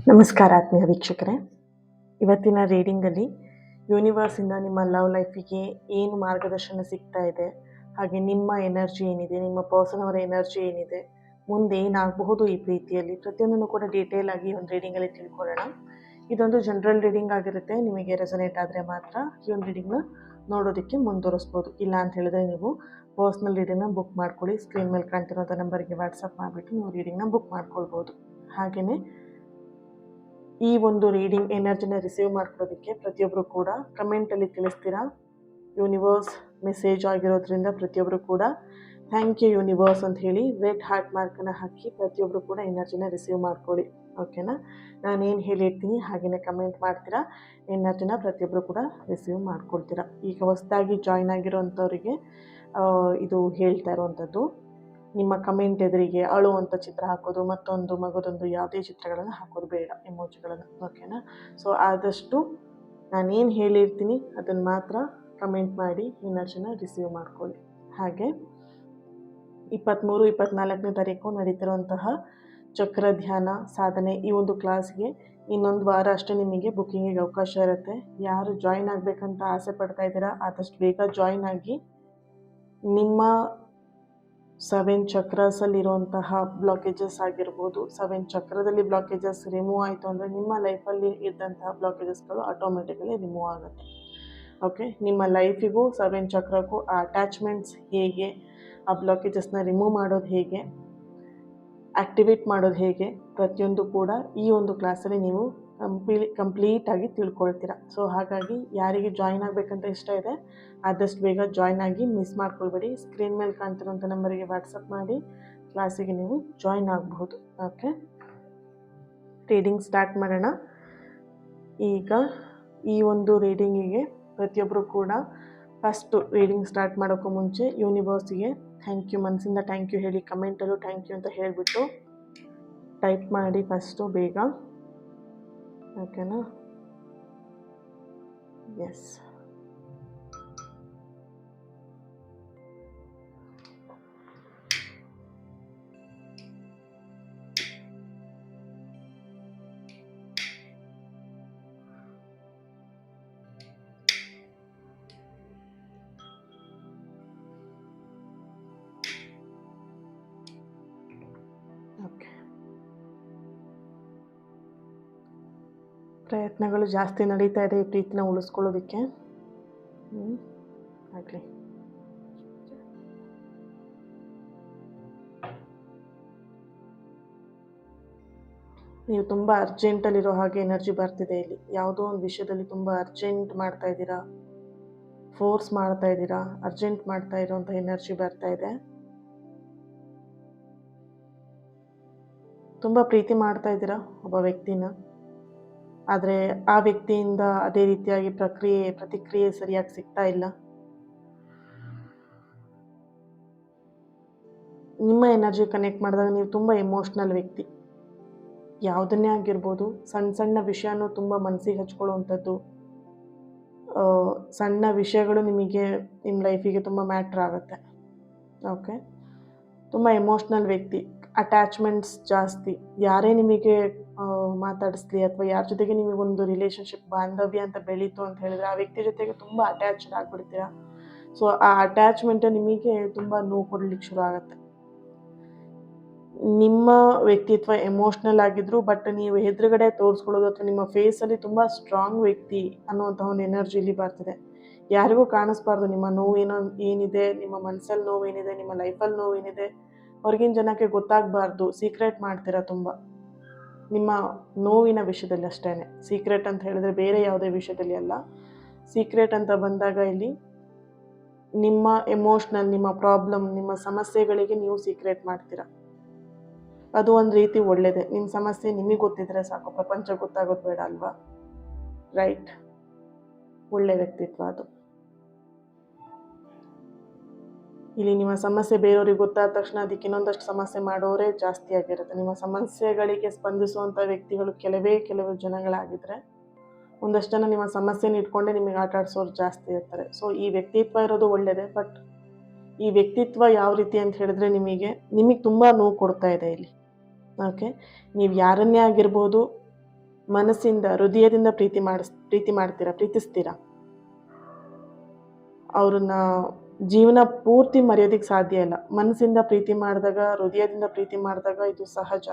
ನಮಸ್ಕಾರ ಆತ್ಮೀಯ ವೀಕ್ಷಕರೇ. ಇವತ್ತಿನ ರೀಡಿಂಗಲ್ಲಿ ಯೂನಿವರ್ಸಿಂದ ನಿಮ್ಮ ಲವ್ ಲೈಫಿಗೆ ಏನು ಮಾರ್ಗದರ್ಶನ ಸಿಗ್ತಾ ಇದೆ, ಹಾಗೆ ನಿಮ್ಮ ಎನರ್ಜಿ ಏನಿದೆ, ನಿಮ್ಮ ಪರ್ಸನ್ ಅವರ ಎನರ್ಜಿ ಏನಿದೆ, ಮುಂದೆ ಏನಾಗಬಹುದು ಈ ಪ್ರೀತಿಯಲ್ಲಿ, ಪ್ರತಿಯೊಂದನ್ನು ಕೂಡ ಡೀಟೇಲ್ ಆಗಿ ಒಂದು ರೀಡಿಂಗಲ್ಲಿ ತಿಳ್ಕೊಳ್ಳೋಣ. ಇದೊಂದು ಜನರಲ್ ರೀಡಿಂಗ್ ಆಗಿರುತ್ತೆ. ನಿಮಗೆ ರೆಸನೇಟ್ ಆದರೆ ಮಾತ್ರ ಈ ಒಂದು ರೀಡಿಂಗ್ನ ನೋಡೋದಕ್ಕೆ ಮುಂದುವರಿಸ್ಬೋದು. ಇಲ್ಲ ಅಂತ ಹೇಳಿದ್ರೆ ನೀವು ಪರ್ಸ್ನಲ್ ರೀಡಿಂಗ್ನ ಬುಕ್ ಮಾಡ್ಕೊಳ್ಳಿ. ಸ್ಕ್ರೀನ್ ಮೇಲೆ ಕಾಣ್ತಿರೋಂಥ ನಂಬರ್ಗೆ ವಾಟ್ಸಪ್ ಮಾಡಿಬಿಟ್ಟು ನೀವು ರೀಡಿಂಗ್ನ ಬುಕ್ ಮಾಡ್ಕೊಳ್ಬೋದು. ಹಾಗೆಯೇ ಈ ಒಂದು ರೀಡಿಂಗ್ ಎನರ್ಜಿನ ರಿಸೀವ್ ಮಾಡ್ಕೊಳ್ಳೋದಕ್ಕೆ ಪ್ರತಿಯೊಬ್ಬರು ಕೂಡ ಕಮೆಂಟಲ್ಲಿ ತಿಳಿಸ್ತೀರಾ. ಯೂನಿವರ್ಸ್ ಮೆಸೇಜ್ ಆಗಿರೋದ್ರಿಂದ ಪ್ರತಿಯೊಬ್ಬರು ಕೂಡ ಥ್ಯಾಂಕ್ ಯು ಯೂನಿವರ್ಸ್ ಅಂತ ಹೇಳಿ ರೆಡ್ ಹಾರ್ಟ್ ಮಾರ್ಕನ್ನು ಹಾಕಿ ಪ್ರತಿಯೊಬ್ಬರು ಕೂಡ ಎನರ್ಜಿನ ರಿಸೀವ್ ಮಾಡ್ಕೊಳ್ಳಿ. ಓಕೆನಾ? ನಾನೇನು ಹೇಳಿರ್ತೀನಿ ಹಾಗೆಯೇ ಕಮೆಂಟ್ ಮಾಡ್ತೀರಾ. ಎನರ್ಜಿನ ಪ್ರತಿಯೊಬ್ಬರು ಕೂಡ ರಿಸೀವ್ ಮಾಡ್ಕೊಳ್ತೀರಾ. ಈಗ ಹೊಸದಾಗಿ ಜಾಯ್ನ್ ಆಗಿರೋಂಥವ್ರಿಗೆ ಇದು ಹೇಳ್ತಾ ಇರೋವಂಥದ್ದು. ನಿಮ್ಮ ಕಮೆಂಟ್ ಎದುರಿಗೆ ಅಳುವಂಥ ಚಿತ್ರ ಹಾಕೋದು, ಮತ್ತೊಂದು ಮಗದೊಂದು ಯಾವುದೇ ಚಿತ್ರಗಳನ್ನು ಹಾಕೋದು ಬೇಡ, ಎಮೋಜಿಗಳನ್ನು. ಓಕೆನಾ? ಸೊ ಆದಷ್ಟು ನಾನೇನು ಹೇಳಿರ್ತೀನಿ ಅದನ್ನು ಮಾತ್ರ ಕಮೆಂಟ್ ಮಾಡಿ ಎನರ್ಜಿನ ರಿಸೀವ್ ಮಾಡ್ಕೊಳ್ಳಿ. ಹಾಗೆ 23-24ನೇ ತಾರೀಕು ನಡೀತಿರುವಂತಹ ಚಕ್ರ ಧ್ಯಾನ ಸಾಧನೆ ಈ ಒಂದು ಕ್ಲಾಸ್ಗೆ ಇನ್ನೊಂದು ವಾರ ಅಷ್ಟೇ ನಿಮಗೆ ಬುಕ್ಕಿಂಗಿಗೆ ಅವಕಾಶ ಇರುತ್ತೆ. ಯಾರು ಜಾಯಿನ್ ಆಗಬೇಕಂತ ಆಸೆ ಪಡ್ತಾ ಇದ್ದೀರಾ ಆದಷ್ಟು ಬೇಗ ಜಾಯಿನ್ ಆಗಿ ನಿಮ್ಮ 7 ಚಕ್ರಸಲ್ಲಿರುವಂತಹ ಬ್ಲಾಕೇಜಸ್ ಆಗಿರ್ಬೋದು. 7 ಚಕ್ರದಲ್ಲಿ ಬ್ಲಾಕೇಜಸ್ ರಿಮೂವ್ ಆಯಿತು ಅಂದರೆ ನಿಮ್ಮ ಲೈಫಲ್ಲಿ ಇದ್ದಂತಹ ಬ್ಲಾಕೇಜಸ್ಗಳು ಆಟೋಮೆಟಿಕಲಿ ರಿಮೂವ್ ಆಗುತ್ತೆ. ಓಕೆ, ನಿಮ್ಮ ಲೈಫಿಗೂ 7 ಚಕ್ರಕ್ಕೂ ಆ ಅಟ್ಯಾಚ್ಮೆಂಟ್ಸ್ ಹೇಗೆ, ಆ ಬ್ಲಾಕೇಜಸ್ನ ರಿಮೂವ್ ಮಾಡೋದು ಹೇಗೆ, ಆ್ಯಕ್ಟಿವೇಟ್ ಮಾಡೋದು ಹೇಗೆ, ಪ್ರತಿಯೊಂದು ಕೂಡ ಈ ಒಂದು ಕ್ಲಾಸಲ್ಲಿ ನೀವು ಕಂಪ್ಲೀಟಾಗಿ ತಿಳ್ಕೊಳ್ತೀರಾ. ಸೊ ಹಾಗಾಗಿ ಯಾರಿಗೆ ಜಾಯಿನ್ ಆಗಬೇಕಂತ ಇಷ್ಟ ಇದೆ ಆದಷ್ಟು ಬೇಗ ಜಾಯ್ನ್ ಆಗಿ, ಮಿಸ್ ಮಾಡ್ಕೊಳ್ಬೇಡಿ. ಸ್ಕ್ರೀನ್ ಮೇಲೆ ಕಾಣ್ತಿರೋಂಥ ನಂಬರಿಗೆ ವಾಟ್ಸಪ್ ಮಾಡಿ ಕ್ಲಾಸಿಗೆ ನೀವು ಜಾಯ್ನ್ ಆಗಬಹುದು. ಓಕೆ, ರೀಡಿಂಗ್ ಸ್ಟಾರ್ಟ್ ಮಾಡೋಣ. ಈಗ ಈ ಒಂದು ರೀಡಿಂಗಿಗೆ ಪ್ರತಿಯೊಬ್ಬರು ಕೂಡ ಫಸ್ಟು ರೀಡಿಂಗ್ ಸ್ಟಾರ್ಟ್ ಮಾಡೋಕ್ಕೂ ಮುಂಚೆ ಯೂನಿವರ್ಸಿಗೆ ಥ್ಯಾಂಕ್ ಯು, ಮನಸ್ಸಿಂದ ಥ್ಯಾಂಕ್ ಯು ಹೇಳಿ. ಕಮೆಂಟಲ್ಲೂ ಥ್ಯಾಂಕ್ ಯು ಅಂತ ಹೇಳಿಬಿಟ್ಟು ಟೈಪ್ ಮಾಡಿ ಫಸ್ಟು ಬೇಗ. ಓಕೆನಾ? Yes, okay. ಪ್ರಯತ್ನಗಳು ಜಾಸ್ತಿ ನಡೀತಾ ಇದೆ ಈ ಪ್ರೀತಿನ ಉಳಿಸ್ಕೊಳ್ಳೋದಕ್ಕೆ. ಆಗಲಿ. ನೀವು ತುಂಬ ಅರ್ಜೆಂಟಲ್ಲಿರೋ ಹಾಗೆ ಎನರ್ಜಿ ಬರ್ತಿದೆ ಇಲ್ಲಿ. ಯಾವುದೋ ಒಂದು ವಿಷಯದಲ್ಲಿ ತುಂಬ ಅರ್ಜೆಂಟ್ ಮಾಡ್ತಾ ಇದ್ದೀರಾ, ಫೋರ್ಸ್ ಮಾಡ್ತಾ ಇದ್ದೀರಾ, ಅರ್ಜೆಂಟ್ ಮಾಡ್ತಾ ಇರೋಂಥ ಎನರ್ಜಿ ಬರ್ತಾ ಇದೆ. ತುಂಬ ಪ್ರೀತಿ ಮಾಡ್ತಾ ಇದ್ದೀರಾ ಒಬ್ಬ ವ್ಯಕ್ತಿನ, ಆದರೆ ಆ ವ್ಯಕ್ತಿಯಿಂದ ಅದೇ ರೀತಿಯಾಗಿ ಪ್ರತಿಕ್ರಿಯೆ ಸರಿಯಾಗಿ ಸಿಗ್ತಾ ಇಲ್ಲ. ನಿಮ್ಮ ಎನರ್ಜಿ ಕನೆಕ್ಟ್ ಮಾಡಿದಾಗ ನೀವು ತುಂಬ ಎಮೋಷ್ನಲ್ ವ್ಯಕ್ತಿ. ಯಾವುದನ್ನೇ ಆಗಿರ್ಬೋದು, ಸಣ್ಣ ಸಣ್ಣ ವಿಷಯನೂ ತುಂಬ ಮನಸ್ಸಿಗೆ ಹಚ್ಕೊಳ್ಳುವಂಥದ್ದು. ಸಣ್ಣ ವಿಷಯಗಳು ನಿಮಗೆ ನಿಮ್ಮ ಲೈಫಿಗೆ ತುಂಬ ಮ್ಯಾಟ್ರ್ ಆಗುತ್ತೆ. ಓಕೆ, ತುಂಬ ಎಮೋಷ್ನಲ್ ವ್ಯಕ್ತಿ, ಅಟ್ಯಾಚ್ಮೆಂಟ್ಸ್ ಜಾಸ್ತಿ. ಯಾರೇ ನಿಮಗೆ ಮಾತಾಡಿಸ್ಲಿ ಅಥವಾ ಯಾರ ಜೊತೆಗೆ ನಿಮಗೊಂದು ರಿಲೇಷನ್ಶಿಪ್ ಬಾಂಧವ್ಯ ಅಂತ ಬೆಳೀತು ಅಂತ ಹೇಳಿದ್ರೆ ಆ ವ್ಯಕ್ತಿ ಜೊತೆಗೆ ತುಂಬ ಅಟ್ಯಾಚ್ಡ್ ಆಗಿಬಿಡ್ತೀರಾ. ಸೊ ಆ ಅಟ್ಯಾಚ್ಮೆಂಟ್ ನಿಮಗೆ ತುಂಬ ನೋವು ಕೊಡಲಿಕ್ಕೆ ಶುರು ಆಗುತ್ತೆ. ನಿಮ್ಮ ವ್ಯಕ್ತಿತ್ವ ಎಮೋಷ್ನಲ್ ಆಗಿದ್ರು, ಬಟ್ ನೀವು ಎದುರುಗಡೆ ತೋರಿಸ್ಕೊಳ್ಳೋದು ಅಥವಾ ನಿಮ್ಮ ಫೇಸಲ್ಲಿ ತುಂಬ ಸ್ಟ್ರಾಂಗ್ ವ್ಯಕ್ತಿ ಅನ್ನುವಂಥ ಒಂದು ಎನರ್ಜಿಲಿ ಬರ್ತಿದೆ. ಯಾರಿಗೂ ಕಾಣಿಸ್ಬಾರ್ದು ನಿಮ್ಮ ನೋವೇನೋ ಏನಿದೆ, ನಿಮ್ಮ ಮನಸ್ಸಲ್ಲಿ ನೋವೇನಿದೆ, ನಿಮ್ಮ ಲೈಫಲ್ಲಿ ನೋವೇನಿದೆ ಹೊರಗಿನ ಜನಕ್ಕೆ ಗೊತ್ತಾಗಬಾರ್ದು. ಸೀಕ್ರೆಟ್ ಮಾಡ್ತೀರಾ ತುಂಬ, ನಿಮ್ಮ ನೋವಿನ ವಿಷಯದಲ್ಲಿ ಅಷ್ಟೇ. ಸೀಕ್ರೆಟ್ ಅಂತ ಹೇಳಿದ್ರೆ ಬೇರೆ ಯಾವುದೇ ವಿಷಯದಲ್ಲಿ ಅಲ್ಲ. ಸೀಕ್ರೆಟ್ ಅಂತ ಬಂದಾಗ ಇಲ್ಲಿ ನಿಮ್ಮ ಎಮೋಷ್ನಲ್, ನಿಮ್ಮ ಪ್ರಾಬ್ಲಮ್, ನಿಮ್ಮ ಸಮಸ್ಯೆಗಳಿಗೆ ನೀವು ಸೀಕ್ರೆಟ್ ಮಾಡ್ತೀರಾ. ಅದು ಒಂದು ರೀತಿ ಒಳ್ಳೆಯದೇ. ನಿಮ್ಮ ಸಮಸ್ಯೆ ನಿಮಗೆ ಗೊತ್ತಿದ್ರೆ ಸಾಕು, ಪ್ರಪಂಚ ಗೊತ್ತಾಗೋದು ಬೇಡ ಅಲ್ವಾ? ರೈಟ್, ಒಳ್ಳೆಯ ವ್ಯಕ್ತಿತ್ವ ಅದು. ಇಲ್ಲಿ ನಿಮ್ಮ ಸಮಸ್ಯೆ ಬೇರೆಯವ್ರಿಗೆ ಗೊತ್ತಾದ ತಕ್ಷಣ ಅದಕ್ಕೆ ಇನ್ನೊಂದಷ್ಟು ಸಮಸ್ಯೆ ಮಾಡೋರೇ ಜಾಸ್ತಿ ಆಗಿರುತ್ತೆ. ನಿಮ್ಮ ಸಮಸ್ಯೆಗಳಿಗೆ ಸ್ಪಂದಿಸುವಂಥ ವ್ಯಕ್ತಿಗಳು ಕೆಲವು ಜನಗಳಾಗಿದ್ದರೆ, ಒಂದಷ್ಟು ಜನ ನಿಮ್ಮ ಸಮಸ್ಯೆನ ಇಟ್ಕೊಂಡೇ ನಿಮಗೆ ಆಟ ಆಡಿಸೋರು ಜಾಸ್ತಿ ಇರ್ತಾರೆ. ಸೊ ಈ ವ್ಯಕ್ತಿತ್ವ ಇರೋದು ಒಳ್ಳೆಯದೇ, ಬಟ್ ಈ ವ್ಯಕ್ತಿತ್ವ ಯಾವ ರೀತಿ ಅಂತ ಹೇಳಿದ್ರೆ ನಿಮಗೆ ತುಂಬ ನೋವು ಕೊಡ್ತಾ ಇದೆ ಇಲ್ಲಿ. ಓಕೆ, ನೀವು ಯಾರನ್ನೇ ಆಗಿರ್ಬೋದು, ಮನಸ್ಸಿಂದ ಹೃದಯದಿಂದ ಪ್ರೀತಿಸ್ತೀರಾ. ಅವ್ರನ್ನ ಜೀವನ ಪೂರ್ತಿ ಮರೆಯೋದಕ್ಕೆ ಸಾಧ್ಯ ಇಲ್ಲ. ಮನಸ್ಸಿಂದ ಪ್ರೀತಿ ಮಾಡಿದಾಗ, ಹೃದಯದಿಂದ ಪ್ರೀತಿ ಮಾಡಿದಾಗ ಇದು ಸಹಜ.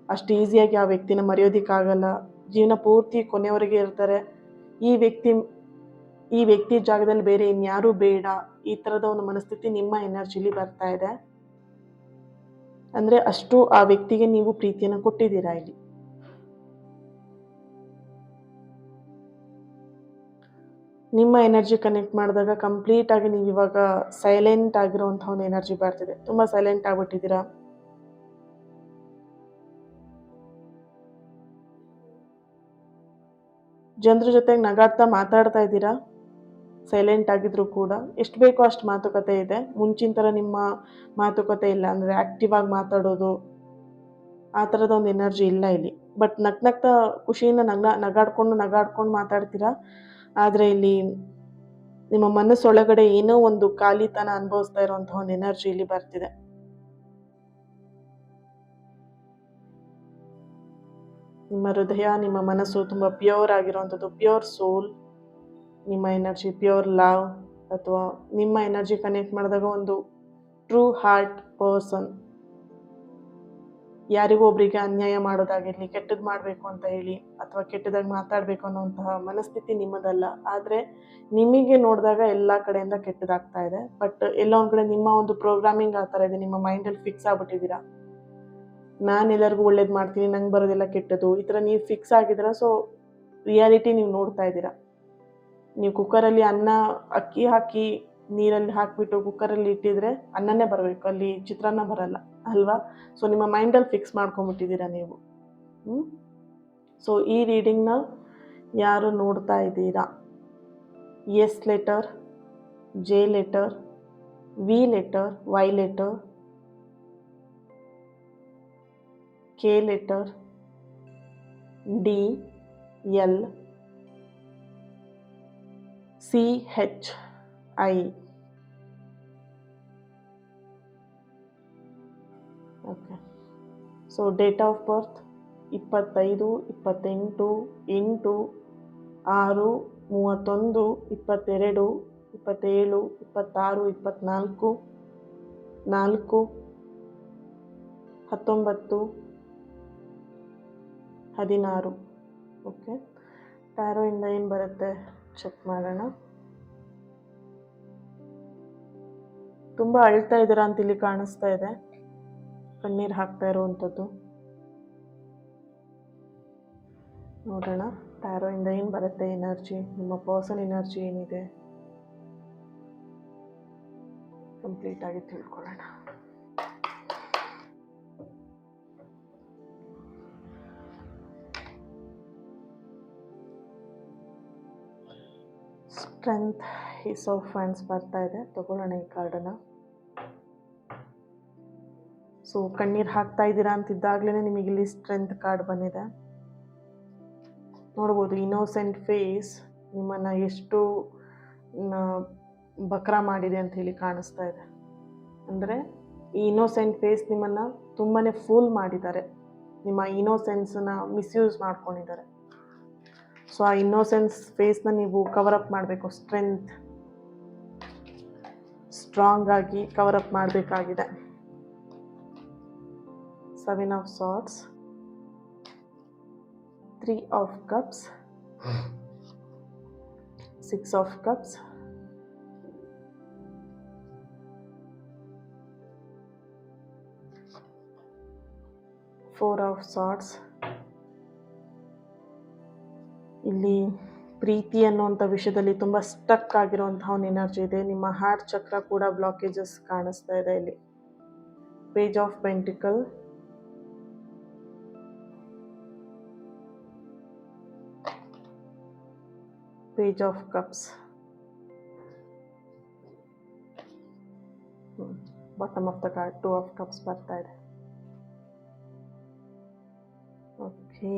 ಅಷ್ಟು ಈಸಿಯಾಗಿ ಆ ವ್ಯಕ್ತಿನ ಮರೆಯೋದಕ್ಕಾಗಲ್ಲ. ಜೀವನ ಪೂರ್ತಿ ಕೊನೆಯವರೆಗೆ ಇರ್ತಾರೆ. ಈ ವ್ಯಕ್ತಿ ಜಾಗದಲ್ಲಿ ಬೇರೆ ಇನ್ಯಾರೂ ಬೇಡ, ಈ ಥರದ ಒಂದು ಮನಸ್ಥಿತಿ ನಿಮ್ಮ ಎನರ್ಜಿಲಿ ಬರ್ತಾ ಇದೆ. ಅಂದರೆ ಅಷ್ಟು ಆ ವ್ಯಕ್ತಿಗೆ ನೀವು ಪ್ರೀತಿಯನ್ನು ಕೊಟ್ಟಿದ್ದೀರಾ ಇಲ್ಲಿ. ನಿಮ್ಮ ಎನರ್ಜಿ ಕನೆಕ್ಟ್ ಮಾಡಿದಾಗ ಕಂಪ್ಲೀಟಾಗಿ ನೀವು ಇವಾಗ ಸೈಲೆಂಟ್ ಆಗಿರೋವಂಥ ಒಂದು ಎನರ್ಜಿ ಬರ್ತಿದೆ. ತುಂಬ ಸೈಲೆಂಟ್ ಆಗಿಬಿಟ್ಟಿದ್ದೀರಾ. ಜನರ ಜೊತೆಗೆ ನಗಾಡ್ತಾ ಮಾತಾಡ್ತಾ ಇದ್ದೀರಾ. ಸೈಲೆಂಟ್ ಆಗಿದ್ರು ಕೂಡ ಎಷ್ಟು ಬೇಕೋ ಅಷ್ಟು ಮಾತುಕತೆ ಇದೆ. ಮುಂಚಿನ ಥರ ನಿಮ್ಮ ಮಾತುಕತೆ ಇಲ್ಲ. ಅಂದರೆ ಆ್ಯಕ್ಟಿವ್ ಆಗಿ ಮಾತಾಡೋದು ಆ ಥರದೊಂದು ಎನರ್ಜಿ ಇಲ್ಲ ಇಲ್ಲಿ. ಬಟ್ ನಗ್ನಗ್ತಾ ಖುಷಿಯಿಂದ ನಗಾಡ್ಕೊಂಡು ಮಾತಾಡ್ತೀರಾ. ಆದರೆ ಇಲ್ಲಿ ನಿಮ್ಮ ಮನಸ್ಸೊಳಗಡೆ ಏನೋ ಒಂದು ಖಾಲಿತನ ಅನುಭವಿಸ್ತಾ ಇರೋವಂಥ ಒಂದು ಎನರ್ಜಿ ಇಲ್ಲಿ ಬರ್ತಿದೆ. ನಿಮ್ಮ ಹೃದಯ, ನಿಮ್ಮ ಮನಸ್ಸು ತುಂಬ ಪ್ಯೂರ್ ಆಗಿರೋವಂಥದ್ದು, ಪ್ಯೂರ್ ಸೋಲ್. ನಿಮ್ಮ ಎನರ್ಜಿ ಪ್ಯೂರ್ ಲವ್, ಅಥವಾ ನಿಮ್ಮ ಎನರ್ಜಿ ಕನೆಕ್ಟ್ ಮಾಡಿದಾಗ ಒಂದು ಟ್ರೂ ಹಾರ್ಟ್ ಪರ್ಸನ್. ಯಾರಿಗೂ ಒಬ್ಬರಿಗೆ ಅನ್ಯಾಯ ಮಾಡೋದಾಗಿರಲಿ, ಕೆಟ್ಟದ್ದು ಮಾಡಬೇಕು ಅಂತ ಹೇಳಿ ಅಥವಾ ಕೆಟ್ಟದಾಗಿ ಮಾತಾಡಬೇಕು ಅನ್ನೋಂತಹ ಮನಸ್ಥಿತಿ ನಿಮ್ಮದಲ್ಲ. ಆದರೆ ನಿಮಗೆ ನೋಡಿದಾಗ ಎಲ್ಲ ಕಡೆಯಿಂದ ಕೆಟ್ಟದಾಗ್ತಾ ಇದೆ. ಬಟ್ ಎಲ್ಲೋ ಒಂದು ಕಡೆ ನಿಮ್ಮ ಒಂದು ಪ್ರೋಗ್ರಾಮಿಂಗ್ ಆ ಥರ ಇದೆ. ನಿಮ್ಮ ಮೈಂಡಲ್ಲಿ ಫಿಕ್ಸ್ ಆಗ್ಬಿಟ್ಟಿದ್ದೀರಾ, ನಾನು ಎಲ್ಲರಿಗೂ ಒಳ್ಳೇದು ಮಾಡ್ತೀನಿ, ನಂಗೆ ಬರೋದೆಲ್ಲ ಕೆಟ್ಟದ್ದು, ಈ ಥರ ನೀವು ಫಿಕ್ಸ್ ಆಗಿದ್ದೀರಾ. ಸೊ ರಿಯಾಲಿಟಿ ನೀವು ನೋಡ್ತಾ ಇದ್ದೀರಾ. ನೀವು ಕುಕ್ಕರಲ್ಲಿ ಅಕ್ಕಿ ಹಾಕಿ ನೀರಲ್ಲಿ ಹಾಕಿಬಿಟ್ಟು ಕುಕ್ಕರಲ್ಲಿ ಇಟ್ಟಿದ್ರೆ ಅನ್ನನೇ ಬರಬೇಕು, ಅಲ್ಲಿ ಚಿತ್ರಾನ್ನ ಬರಲ್ಲ ಅಲ್ವಾ. ಸೊ ನಿಮ್ಮ ಮೈಂಡಲ್ಲಿ ಫಿಕ್ಸ್ ಮಾಡ್ಕೊಂಬಿಟ್ಟಿದ್ದೀರಾ ನೀವು. ಸೊ ಈ ರೀಡಿಂಗ್ನ ಯಾರು ನೋಡ್ತಾ ಇದ್ದೀರಾ, S letter, J letter, V letter, Y letter, K letter, D, L, C, H, I. Okay. So date of birth 25, 28, 8, 6, 31, 22, 27, 26, 24, 4, 19, 16. Okay. ಟ್ಯಾರೋಯಿಂದ ಏನು ಬರುತ್ತೆ ಚೆಕ್ ಮಾಡೋಣ. ತುಂಬ ಅಳ್ತಾ ಇದ್ದೀರಾ ಅಂತ ಇಲ್ಲಿ ಕಾಣಿಸ್ತಾ ಇದೆ. ಕಣ್ಣೀರು ಹಾಕ್ತಾ ಇರುವಂಥದ್ದು ನೋಡೋಣ. ಟ್ಯಾರೋಯಿಂದ ಏನು ಬರುತ್ತೆ ಎನರ್ಜಿ, ನಿಮ್ಮ ಪರ್ಸನ್ ಎನರ್ಜಿ ಏನಿದೆ ಕಂಪ್ಲೀಟಾಗಿ ತಿಳ್ಕೊಳ್ಳೋಣ. ಸ್ಟ್ರೆಂತ್, ಈಸ್ ಆಫ್ ಫ್ರೆಂಡ್ಸ್ ಬರ್ತಾ ಇದೆ. ತಗೊಳ್ಳೋಣ ಈ ಕಾರ್ಡನ್ನು. ಸೊ ಕಣ್ಣೀರು ಹಾಕ್ತಾ ಇದ್ದೀರಾ ಅಂತಿದ್ದಾಗಲೇ ನಿಮಗೆ ಇಲ್ಲಿ ಸ್ಟ್ರೆಂತ್ ಕಾರ್ಡ್ ಬಂದಿದೆ. ನೋಡ್ಬೋದು ಇನ್ನೋಸೆಂಟ್ ಫೇಸ್ ನಿಮ್ಮನ್ನು ಎಷ್ಟು ಬಕ್ರ ಮಾಡಿದೆ ಅಂತ ಹೇಳಿ ಕಾಣಿಸ್ತಾ ಇದೆ. ಅಂದರೆ ಈ ಇನ್ನೋಸೆಂಟ್ ಫೇಸ್ ನಿಮ್ಮನ್ನು ತುಂಬಾ ಫೂಲ್ ಮಾಡಿದ್ದಾರೆ. ನಿಮ್ಮ ಇನ್ನೋಸೆನ್ಸನ್ನ ಮಿಸ್ಯೂಸ್ ಮಾಡ್ಕೊಂಡಿದ್ದಾರೆ. ಸೊ ಆ ಇನ್ನೋಸೆನ್ಸ್ ಫೇಸ್ನ ನೀವು ಕವರಪ್ ಮಾಡಬೇಕು. ಸ್ಟ್ರಾಂಗ್ ಆಗಿ ಕವರಪ್ ಮಾಡಬೇಕಾಗಿದೆ. 7 of Swords, 3 of Cups, 6 of Cups, 4 of Swords. ಇಲ್ಲಿ ಪ್ರೀತಿ ಅನ್ನುವಂಥ ವಿಷಯದಲ್ಲಿ ತುಂಬ ಸ್ಟಕ್ ಆಗಿರುವಂತಹ ಒಂದು ಎನರ್ಜಿ ಇದೆ. ನಿಮ್ಮ ಹಾರ್ಟ್ ಚಕ್ರ ಕೂಡ ಬ್ಲಾಕೇಜಸ್ ಕಾಣಿಸ್ತಾ ಇದೆ ಇಲ್ಲಿ. Page of pentacle, page of cups, bottom of the card 2 of cups ಬರ್ತಾ ಇದೆ. ಓಕೆ.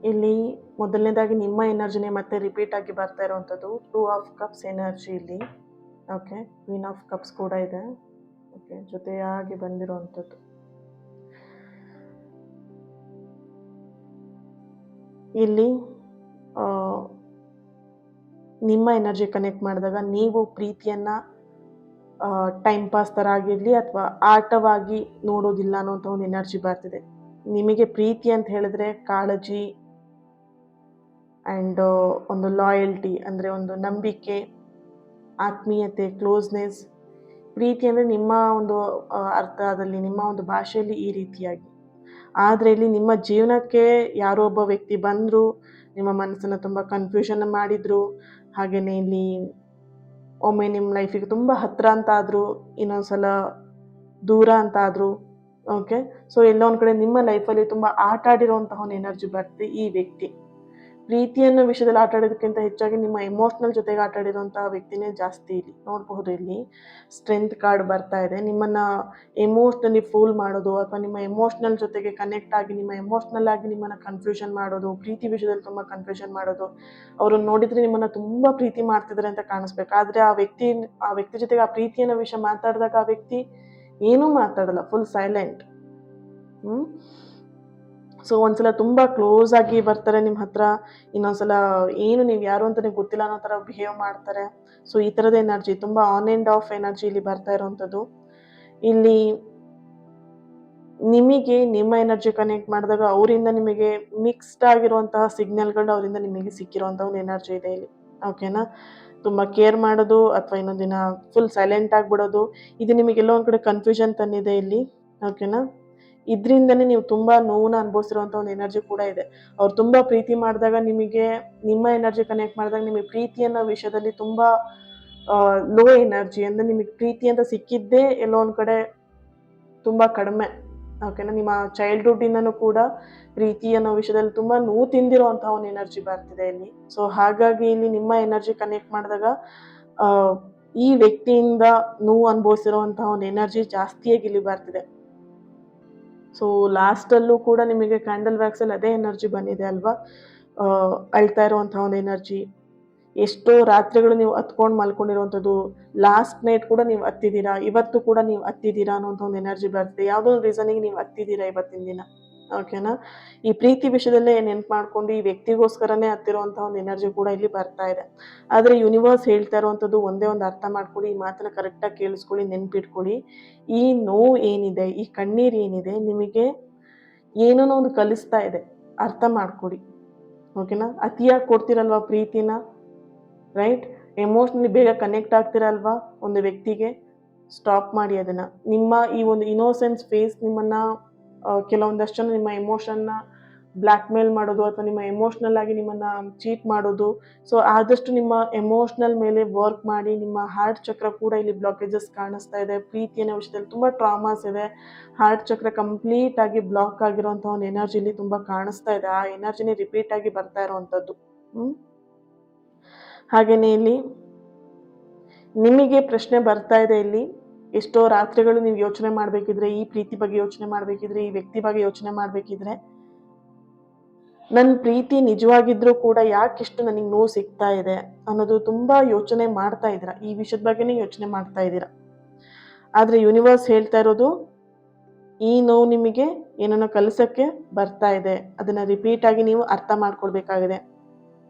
ಇಲ್ಲಿ ಮೊದಲನೇದಾಗಿ ನಿಮ್ಮ ಎನರ್ಜಿನೇ ಮತ್ತೆ ರಿಪೀಟ್ ಆಗಿ ಬರ್ತಾ ಇರುವಂಥದ್ದು. 2 ಆಫ್ ಕಪ್ಸ್ ಎನರ್ಜಿ ಇಲ್ಲಿ. ಓಕೆ, ಕ್ವೀನ್ ಆಫ್ ಕಪ್ಸ್ ಕೂಡ ಇದೆ. ಓಕೆ, ಜೊತೆಯಾಗಿ ಬಂದಿರುವಂಥದ್ದು. ಇಲ್ಲಿ ನಿಮ್ಮ ಎನರ್ಜಿ ಕನೆಕ್ಟ್ ಮಾಡಿದಾಗ ನೀವು ಪ್ರೀತಿಯನ್ನು ಟೈಮ್ ಪಾಸ್ ಥರ ಆಗಿರಲಿ ಅಥವಾ ಆಟವಾಗಿ ನೋಡೋದಿಲ್ಲ ಅನ್ನೋಂಥ ಒಂದು ಎನರ್ಜಿ ಬರ್ತಿದೆ. ನಿಮಗೆ ಪ್ರೀತಿ ಅಂತ ಹೇಳಿದ್ರೆ ಕಾಳಜಿ ಆ್ಯಂಡ್ ಒಂದು ಲಾಯಲ್ಟಿ, ಅಂದರೆ ಒಂದು ನಂಬಿಕೆ, ಆತ್ಮೀಯತೆ, ಕ್ಲೋಸ್ನೆಸ್. ಪ್ರೀತಿ ಅಂದರೆ ನಿಮ್ಮ ಒಂದು ಅರ್ಥದಲ್ಲಿ, ನಿಮ್ಮ ಒಂದು ಭಾಷೆಯಲ್ಲಿ ಈ ರೀತಿಯಾಗಿ. ಆದರೆ ಇಲ್ಲಿ ನಿಮ್ಮ ಜೀವನಕ್ಕೆ ಯಾರೋ ಒಬ್ಬ ವ್ಯಕ್ತಿ ಬಂದರು, ನಿಮ್ಮ ಮನಸ್ಸನ್ನು ತುಂಬ ಕನ್ಫ್ಯೂಷನ್ ಮಾಡಿದರು. ಹಾಗೆಯೇ ಇಲ್ಲಿ ಒಮ್ಮೆ ನಿಮ್ಮ ಲೈಫಿಗೆ ತುಂಬ ಹತ್ತಿರ ಅಂತ ಆದರು, ಇನ್ನೊಂದ್ಸಲ ದೂರ ಅಂತ ಆದರು. ಓಕೆ, ಸೊ ಎಲ್ಲ ಒಂದು ಕಡೆ ನಿಮ್ಮ ಲೈಫಲ್ಲಿ ತುಂಬ ಆಟ ಆಡಿರುವಂತಹ ಒಂದು ಎನರ್ಜಿ ಬರ್ತಿದೆ ಈ ವ್ಯಕ್ತಿ. ಪ್ರೀತಿಯನ್ನು ವಿಷಯದಲ್ಲಿ ಆಟ ಆಡೋದಕ್ಕಿಂತ ಹೆಚ್ಚಾಗಿ ನಿಮ್ಮ ಎಮೋಷ್ನಲ್ ಜೊತೆಗೆ ಆಟ ಆಡಿರುವಂತಹ ವ್ಯಕ್ತಿನೇ ಜಾಸ್ತಿ ಇಲ್ಲಿ ನೋಡಬಹುದು. ಇಲ್ಲಿ ಸ್ಟ್ರೆಂತ್ ಕಾರ್ಡ್ ಬರ್ತಾ ಇದೆ. ನಿಮ್ಮನ್ನು ಎಮೋಷ್ನಲಿ ಫೂಲ್ ಮಾಡೋದು ಅಥವಾ ನಿಮ್ಮ ಎಮೋಷ್ನಲ್ ಜೊತೆಗೆ ಕನೆಕ್ಟ್ ಆಗಿ ನಿಮ್ಮ ಎಮೋಷ್ನಲ್ ಆಗಿ ನಿಮ್ಮನ್ನು ಕನ್ಫ್ಯೂಷನ್ ಮಾಡೋದು, ಪ್ರೀತಿ ವಿಷಯದಲ್ಲಿ ತುಂಬ ಕನ್ಫ್ಯೂಷನ್ ಮಾಡೋದು. ಅವ್ರನ್ನ ನೋಡಿದರೆ ನಿಮ್ಮನ್ನು ತುಂಬ ಪ್ರೀತಿ ಮಾಡ್ತಿದ್ದಾರೆ ಅಂತ ಕಾಣಿಸ್ಬೇಕು. ಆದರೆ ಆ ವ್ಯಕ್ತಿ ಜೊತೆಗೆ ಆ ಪ್ರೀತಿಯನ್ನು ವಿಷಯ ಮಾತಾಡಿದಾಗ ಆ ವ್ಯಕ್ತಿ ಏನೂ ಮಾತಾಡಲ್ಲ, ಫುಲ್ ಸೈಲೆಂಟ್. ಸೊ ಒಂದ್ಸಲ ತುಂಬ ಕ್ಲೋಸ್ ಆಗಿ ಬರ್ತಾರೆ ನಿಮ್ಮ ಹತ್ರ, ಇನ್ನೊಂದ್ಸಲ ಏನು ನೀವು ಯಾರು ಅಂತಲೇ ಗೊತ್ತಿಲ್ಲ ಅನ್ನೋ ಥರ ಬಿಹೇವ್ ಮಾಡ್ತಾರೆ. ಸೊ ಈ ಥರದ ಎನರ್ಜಿ, ತುಂಬ ಆನ್ ಆ್ಯಂಡ್ ಆಫ್ ಎನರ್ಜಿ ಇಲ್ಲಿ ಬರ್ತಾ ಇರೋವಂಥದ್ದು. ಇಲ್ಲಿ ನಿಮಗೆ ನಿಮ್ಮ ಎನರ್ಜಿ ಕನೆಕ್ಟ್ ಮಾಡಿದಾಗ ಅವರಿಂದ ನಿಮಗೆ ಮಿಕ್ಸ್ಡ್ ಆಗಿರುವಂತಹ ಸಿಗ್ನಲ್ಗಳು ಅವರಿಂದ ನಿಮಗೆ ಸಿಕ್ಕಿರುವಂಥ ಒಂದು ಎನರ್ಜಿ ಇದೆ ಇಲ್ಲಿ. ಓಕೆನಾ, ತುಂಬ ಕೇರ್ ಮಾಡೋದು ಅಥವಾ ಇನ್ನೊಂದಿನ ಫುಲ್ ಸೈಲೆಂಟ್ ಆಗಿಬಿಡೋದು, ಇದು ನಿಮಗೆಲ್ಲೋ ಒಂದು ಕಡೆ ಕನ್ಫ್ಯೂಷನ್ ತಂದಿದೆ ಇಲ್ಲಿ. ಓಕೆನಾ, ಇದರಿಂದನೇ ನೀವು ತುಂಬ ನೋವನ್ನ ಅನುಭವಿಸಿರುವಂಥ ಒಂದು ಎನರ್ಜಿ ಕೂಡ ಇದೆ. ಅವ್ರು ತುಂಬ ಪ್ರೀತಿ ಮಾಡಿದಾಗ ನಿಮಗೆ ನಿಮ್ಮ ಎನರ್ಜಿ ಕನೆಕ್ಟ್ ಮಾಡಿದಾಗ ನಿಮಗೆ ಪ್ರೀತಿ ಅನ್ನೋ ವಿಷಯದಲ್ಲಿ ತುಂಬ ಲೋ ಎನರ್ಜಿ, ಅಂದರೆ ನಿಮಗೆ ಪ್ರೀತಿ ಅಂತ ಸಿಕ್ಕಿದ್ದೇ ಎಲ್ಲೋ ಒಂದು ಕಡೆ ತುಂಬ ಕಡಿಮೆ. ಓಕೆನಾ, ನಿಮ್ಮ ಚೈಲ್ಡ್ಹುಡ್ಡಿಂದನೂ ಕೂಡ ಪ್ರೀತಿ ಅನ್ನೋ ವಿಷಯದಲ್ಲಿ ತುಂಬ ನೋವು ತಿಂದಿರುವಂಥ ಒಂದು ಎನರ್ಜಿ ಬರ್ತಿದೆ ಇಲ್ಲಿ. ಸೊ ಹಾಗಾಗಿ ಇಲ್ಲಿ ನಿಮ್ಮ ಎನರ್ಜಿ ಕನೆಕ್ಟ್ ಮಾಡಿದಾಗ ಈ ವ್ಯಕ್ತಿಯಿಂದ ನೋವು ಅನುಭವಿಸಿರುವಂಥ ಒಂದು ಎನರ್ಜಿ ಜಾಸ್ತಿಯಾಗಿ ಇಲ್ಲಿ ಬರ್ತಿದೆ. ಸೊ ಲಾಸ್ಟಲ್ಲೂ ಕೂಡ ನಿಮಗೆ ಕ್ಯಾಂಡಲ್ ವ್ಯಾಕ್ಸಲ್ಲಿ ಅದೇ ಎನರ್ಜಿ ಬಂದಿದೆ ಅಲ್ವಾ, ಅಳ್ತಾ ಇರುವಂಥ ಒಂದು ಎನರ್ಜಿ. ಎಷ್ಟೋ ರಾತ್ರಿಗಳು ನೀವು ಹತ್ಕೊಂಡು ಮಲ್ಕೊಂಡಿರುವಂಥದ್ದು, ಲಾಸ್ಟ್ ನೈಟ್ ಕೂಡ ನೀವು ಹತ್ತಿದ್ದೀರಾ, ಇವತ್ತು ಕೂಡ ನೀವು ಹತ್ತಿದ್ದೀರಾ ಅನ್ನೋಂಥ ಒಂದು ಎನರ್ಜಿ ಬರ್ತದೆ. ಯಾವುದೋ ಒಂದು ರೀಸನಿಗೆ ನೀವು ಹತ್ತಿದ್ದೀರಾ ಇವತ್ತಿನ ದಿನ. ಓಕೆನಾ, ಈ ಪ್ರೀತಿ ವಿಷಯದಲ್ಲೇ ನೆನ್ಪು ಮಾಡ್ಕೊಂಡು ಈ ವ್ಯಕ್ತಿಗೋಸ್ಕರನೇ ಹತ್ತಿರುವಂಥ ಒಂದು ಎನರ್ಜಿ ಕೂಡ ಇಲ್ಲಿ ಬರ್ತಾ ಇದೆ. ಆದರೆ ಯೂನಿವರ್ಸ್ ಹೇಳ್ತಾ ಇರುವಂಥದ್ದು ಒಂದೇ ಒಂದು ಅರ್ಥ ಮಾಡ್ಕೊಳ್ಳಿ, ಈ ಮಾತನ್ನ ಕರೆಕ್ಟಾಗಿ ಕೇಳಿಸ್ಕೊಳ್ಳಿ, ನೆನ್ಪಿಟ್ಕೊಳ್ಳಿ. ಈ ನೋವು ಏನಿದೆ, ಈ ಕಣ್ಣೀರು ಏನಿದೆ, ನಿಮಗೆ ಏನೋ ಒಂದು ಕಲಿಸ್ತಾ ಇದೆ, ಅರ್ಥ ಮಾಡ್ಕೊಡಿ. ಓಕೆನಾ, ಅತಿಯಾಗಿ ಕೊಡ್ತಿರಲ್ವಾ ಪ್ರೀತಿನ, ರೈಟ್, ಎಮೋಷ್ನಲಿ ಬೇಗ ಕನೆಕ್ಟ್ ಆಗ್ತಿರಲ್ವಾ ಒಂದು ವ್ಯಕ್ತಿಗೆ, ಸ್ಟಾಪ್ ಮಾಡಿ ಅದನ್ನು. ನಿಮ್ಮ ಈ ಒಂದು ಇನೋಸೆನ್ಸ್ ಫೇಸ್ ನಿಮ್ಮನ್ನು ಕೆಲವೊಂದಷ್ಟು ಜನ ನಿಮ್ಮ ಎಮೋಷನ್ನ ಬ್ಲ್ಯಾಕ್ ಮೇಲ್ ಮಾಡೋದು ಅಥವಾ ನಿಮ್ಮ ಎಮೋಷ್ನಲ್ ಆಗಿ ನಿಮ್ಮನ್ನು ಚೀಟ್ ಮಾಡೋದು. ಸೊ ಆದಷ್ಟು ನಿಮ್ಮ ಎಮೋಷ್ನಲ್ ಮೇಲೆ ವರ್ಕ್ ಮಾಡಿ. ನಿಮ್ಮ ಹಾರ್ಟ್ ಚಕ್ರ ಕೂಡ ಇಲ್ಲಿ ಬ್ಲಾಕೇಜಸ್ ಕಾಣಿಸ್ತಾ ಇದೆ. ಪ್ರೀತಿ ಅನ್ನೋ ವಿಷಯದಲ್ಲಿ ತುಂಬ ಟ್ರಾಮಾಸ್ ಇದೆ. ಹಾರ್ಟ್ ಚಕ್ರ ಕಂಪ್ಲೀಟ್ ಆಗಿ ಬ್ಲಾಕ್ ಆಗಿರೋಂಥ ಒಂದು ಎನರ್ಜಿ ಇಲ್ಲಿ ತುಂಬ ಕಾಣಿಸ್ತಾ ಇದೆ. ಆ ಎನರ್ಜಿನೇ ರಿಪೀಟ್ ಆಗಿ ಬರ್ತಾ ಇರೋವಂಥದ್ದು. ಹಾಗೆಯೇ ಇಲ್ಲಿ ನಿಮಗೆ ಪ್ರಶ್ನೆ ಬರ್ತಾ ಇದೆ. ಇಲ್ಲಿ ಎಷ್ಟೋ ರಾತ್ರಿಗಳು ನೀವು ಯೋಚನೆ ಮಾಡಬೇಕಿದ್ರೆ, ಈ ಪ್ರೀತಿ ಬಗ್ಗೆ ಯೋಚನೆ ಮಾಡಬೇಕಿದ್ರೆ, ಈ ವ್ಯಕ್ತಿ ಬಗ್ಗೆ ಯೋಚನೆ ಮಾಡಬೇಕಿದ್ರೆ, ನನ್ನ ಪ್ರೀತಿ ನಿಜವಾಗಿದ್ರೂ ಕೂಡ ಯಾಕಿಷ್ಟು ನನಗೆ ನೋವು ಸಿಗ್ತಾ ಇದೆ ಅನ್ನೋದು ತುಂಬ ಯೋಚನೆ ಮಾಡ್ತಾ ಇದ್ದೀರಾ. ಈ ವಿಷಯದ ಬಗ್ಗೆನೇ ಯೋಚನೆ ಮಾಡ್ತಾ ಇದ್ದೀರಾ. ಆದರೆ ಯೂನಿವರ್ಸ್ ಹೇಳ್ತಾ ಇರೋದು, ಈ ನೋವು ನಿಮಗೆ ಏನನ್ನ ಕಲಿಸೋಕ್ಕೆ ಬರ್ತಾ ಇದೆ. ಅದನ್ನು ರಿಪೀಟ್ ಆಗಿ ನೀವು ಅರ್ಥ ಮಾಡ್ಕೊಳ್ಬೇಕಾಗಿದೆ.